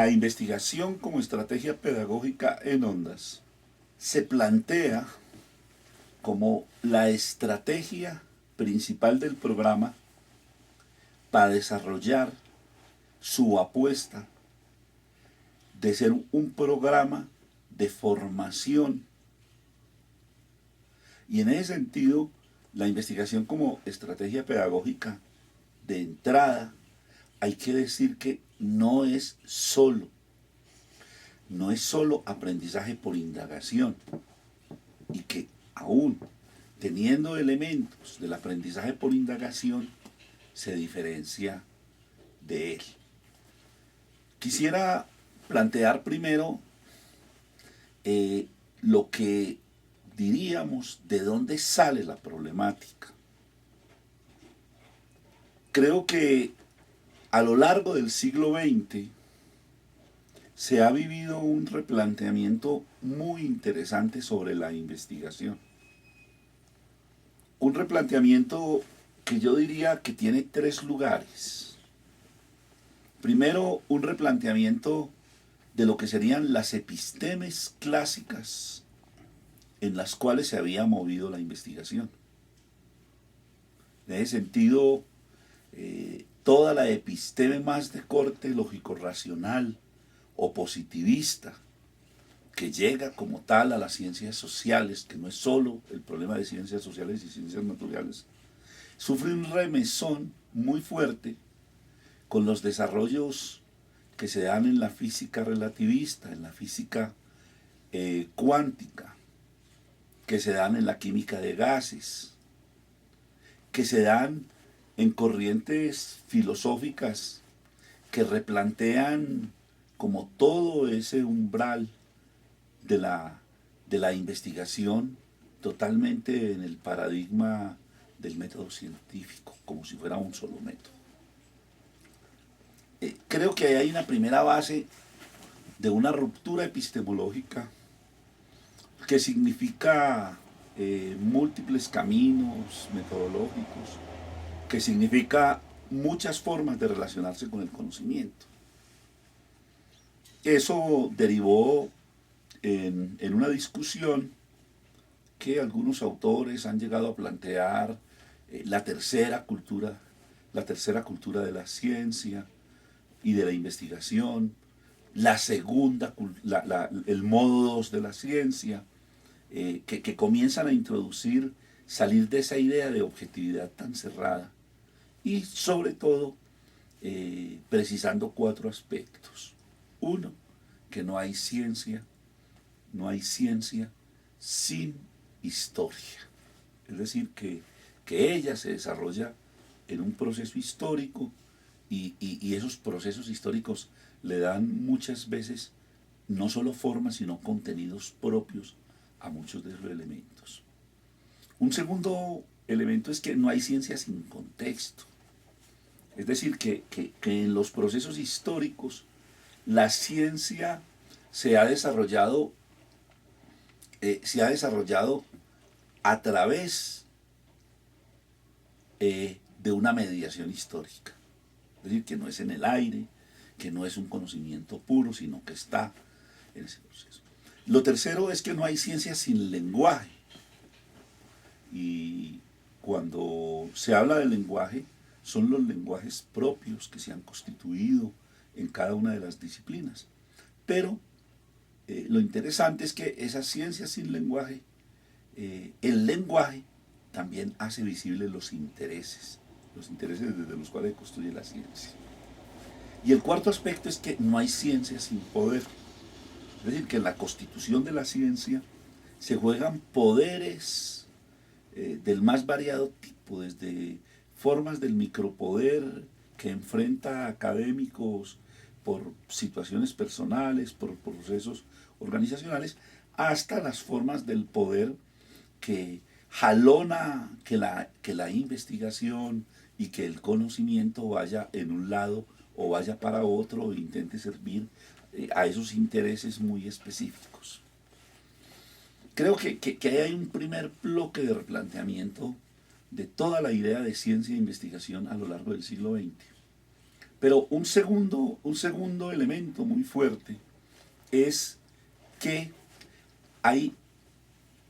La investigación como estrategia pedagógica en ondas se plantea como la estrategia principal del programa para desarrollar su apuesta de ser un programa de formación. Y en ese sentido, la investigación como estrategia pedagógica de entrada, hay que decir que no es solo aprendizaje por indagación, y que aún teniendo elementos del aprendizaje por indagación, se diferencia de él. Quisiera plantear primero lo que diríamos de dónde sale la problemática. Creo que a lo largo del siglo XX se ha vivido un replanteamiento muy interesante sobre la investigación. Un replanteamiento que yo diría que tiene tres lugares. Primero, un replanteamiento de lo que serían las epistemes clásicas en las cuales se había movido la investigación. En ese sentido, toda la episteme más de corte lógico-racional o positivista, que llega como tal a las ciencias sociales, que no es solo el problema de ciencias sociales y ciencias naturales, sufre un remesón muy fuerte con los desarrollos que se dan en la física relativista, en la física cuántica, que se dan en la química de gases, que se dan en corrientes filosóficas que replantean como todo ese umbral de la investigación totalmente en el paradigma del método científico, como si fuera un solo método. Creo que hay una primera base de una ruptura epistemológica que significa múltiples caminos metodológicos, que significa muchas formas de relacionarse con el conocimiento. Eso derivó en una discusión que algunos autores han llegado a plantear la tercera cultura de la ciencia y de la investigación, la segunda, el modo 2 de la ciencia, que comienzan a introducir, salir de esa idea de objetividad tan cerrada y sobre todo precisando cuatro aspectos. Uno, que no hay ciencia sin historia. Es decir, que ella se desarrolla en un proceso histórico y esos procesos históricos le dan muchas veces no solo formas, sino contenidos propios a muchos de esos elementos. Un segundo elemento es que no hay ciencia sin contexto. Es decir, que en los procesos históricos la ciencia se ha desarrollado a través de una mediación histórica. Es decir, que no es en el aire, que no es un conocimiento puro, sino que está en ese proceso. Lo tercero es que no hay ciencia sin lenguaje. Y cuando se habla del lenguaje, son los lenguajes propios que se han constituido en cada una de las disciplinas. Pero lo interesante es que esa ciencia sin lenguaje, el lenguaje también hace visibles los intereses desde los cuales construye la ciencia. Y el cuarto aspecto es que no hay ciencia sin poder. Es decir, que en la constitución de la ciencia se juegan poderes del más variado tipo, desde formas del micropoder que enfrenta a académicos por situaciones personales, por procesos organizacionales, hasta las formas del poder que jalona que la investigación y que el conocimiento vaya en un lado o vaya para otro e intente servir a esos intereses muy específicos. Creo que hay un primer bloque de replanteamiento de toda la idea de ciencia e investigación a lo largo del siglo XX. Pero un segundo elemento muy fuerte es que hay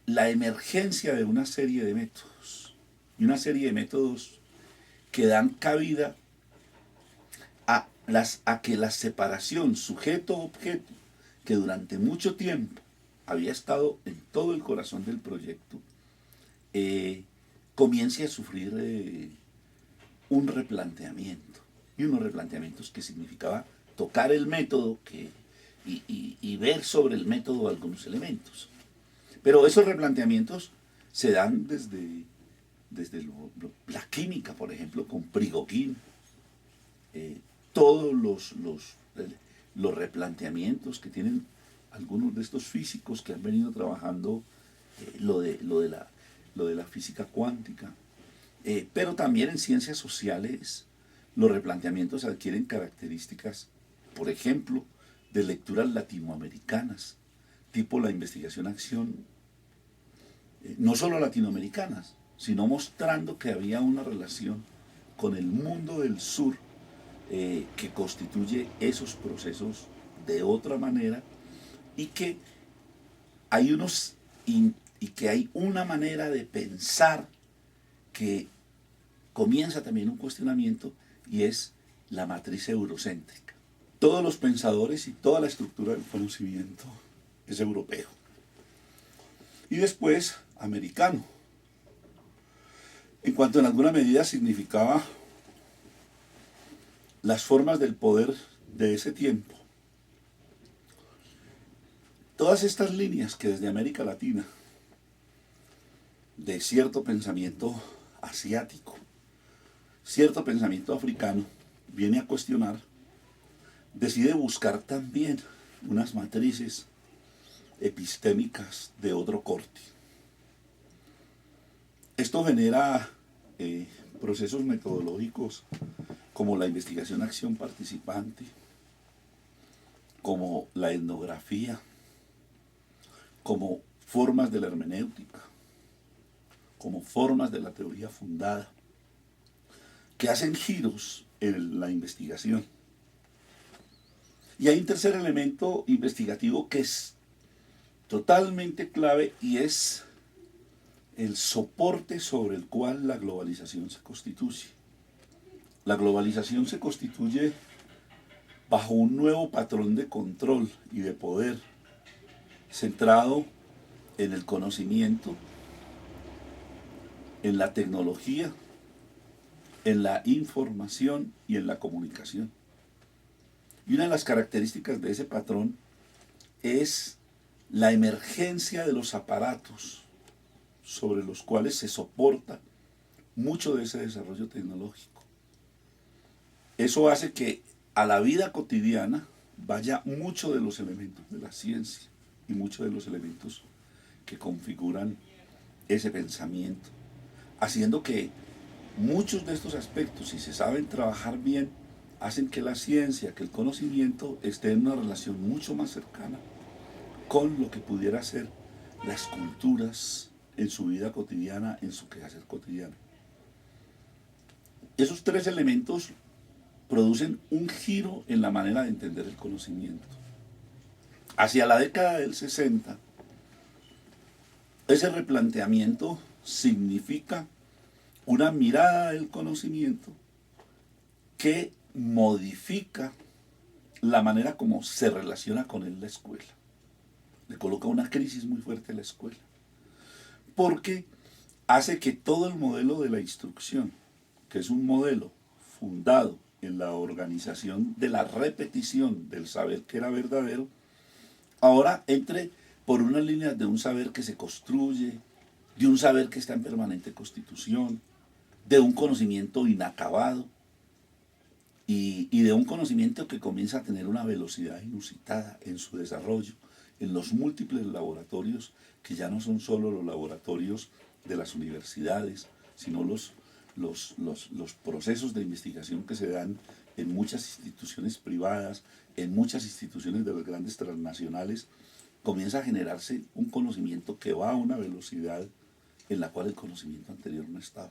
la emergencia de una serie de métodos, y una serie de métodos que dan cabida a que la separación sujeto-objeto, que durante mucho tiempo había estado en todo el corazón del proyecto, comience a sufrir un replanteamiento. Y unos replanteamientos que significaba tocar el método y ver sobre el método algunos elementos. Pero esos replanteamientos se dan desde la química, por ejemplo, con Prigogine, todos los replanteamientos que tienen algunos de estos físicos que han venido trabajando lo de la física cuántica, pero también en ciencias sociales los replanteamientos adquieren características, por ejemplo, de lecturas latinoamericanas, tipo la investigación-acción, no solo latinoamericanas, sino mostrando que había una relación con el mundo del sur que constituye esos procesos de otra manera y que hay que hay una manera de pensar que comienza también un cuestionamiento y es la matriz eurocéntrica. Todos los pensadores y toda la estructura del conocimiento es europeo. Y después americano. En cuanto en alguna medida significaba las formas del poder de ese tiempo. Todas estas líneas que desde América Latina, de cierto pensamiento asiático, cierto pensamiento africano, viene a cuestionar, decide buscar también unas matrices epistémicas de otro corte. Esto genera procesos metodológicos como la investigación-acción participante, como la etnografía, como formas de la hermenéutica, como formas de la teoría fundada, que hacen giros en la investigación. Y hay un tercer elemento investigativo que es totalmente clave y es el soporte sobre el cual la globalización se constituye. La globalización se constituye bajo un nuevo patrón de control y de poder centrado en el conocimiento, en la tecnología, en la información y en la comunicación. Y una de las características de ese patrón es la emergencia de los aparatos sobre los cuales se soporta mucho de ese desarrollo tecnológico. Eso hace que a la vida cotidiana vaya mucho de los elementos de la ciencia y muchos de los elementos que configuran ese pensamiento, haciendo que muchos de estos aspectos, si se saben trabajar bien, hacen que la ciencia, que el conocimiento esté en una relación mucho más cercana con lo que pudiera ser las culturas en su vida cotidiana, en su quehacer cotidiano. Esos tres elementos producen un giro en la manera de entender el conocimiento. Hacia la década del 60, ese replanteamiento significa una mirada del conocimiento que modifica la manera como se relaciona con él la escuela. Le coloca una crisis muy fuerte a la escuela, porque hace que todo el modelo de la instrucción, que es un modelo fundado en la organización de la repetición del saber que era verdadero, ahora entre por unas líneas de un saber que se construye, de un saber que está en permanente constitución, de un conocimiento inacabado y de un conocimiento que comienza a tener una velocidad inusitada en su desarrollo, en los múltiples laboratorios que ya no son solo los laboratorios de las universidades, sino los procesos de investigación que se dan en muchas instituciones privadas, en muchas instituciones de las grandes transnacionales. Comienza a generarse un conocimiento que va a una velocidad en la cual el conocimiento anterior no estaba.